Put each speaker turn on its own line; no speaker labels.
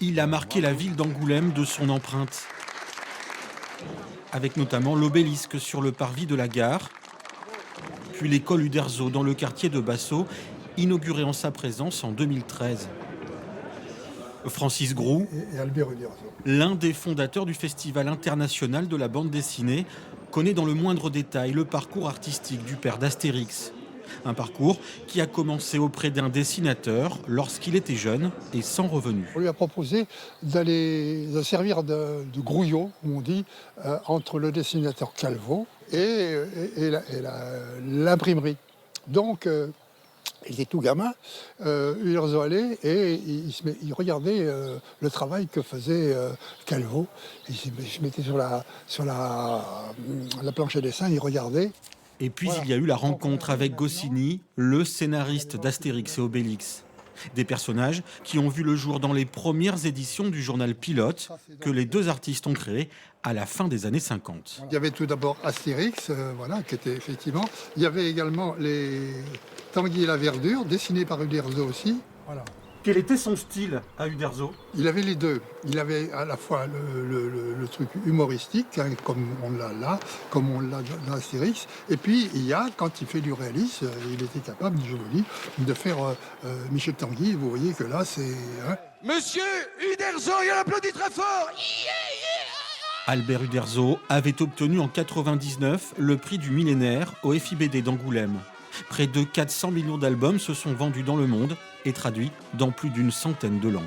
Il a marqué la ville d'Angoulême de son empreinte, avec notamment l'obélisque sur le parvis de la gare, puis l'école Uderzo dans le quartier de Bassaux, inaugurée en sa présence en 2013. Francis Groult,
Et Albert Uderzo.
l'un des fondateurs du Festival international de la bande dessinée, connaît dans le moindre détail le parcours artistique du père d'Astérix. Un parcours qui a commencé auprès d'un dessinateur lorsqu'il était jeune et sans revenu.
On lui a proposé de servir de grouillot, comme on dit, entre le dessinateur Calvo et l'imprimerie. Donc, il était tout gamin, Uderzo allait et il regardait le travail que faisait Calvo. Il se mettait sur la planche à dessin, il regardait.
Et puis
Voilà.
il y a eu la rencontre avec Goscinny, le scénariste d'Astérix et Obélix. Des personnages qui ont vu le jour dans les premières éditions du journal Pilote que les deux artistes ont créé à la fin des années 50.
Il y avait tout d'abord Astérix, voilà, qui était effectivement. Il y avait également les Tanguy et la Verdure, dessinés par Uderzo aussi. Voilà.
Quel était son style à Uderzo?
Il avait les deux. Il avait à la fois le truc humoristique, hein, comme on l'a là, comme on l'a dans Astérix. Et puis, il y a, quand il fait du réalisme, il était capable, je vous dis, de faire Michel Tanguy. Vous voyez que là, c'est... Hein.
Monsieur Uderzo, il applaudit très fort.
Albert Uderzo avait obtenu en 99 le prix du millénaire au FIBD d'Angoulême. Près de 400 millions d'albums se sont vendus dans le monde et traduits dans plus d'une centaine de langues.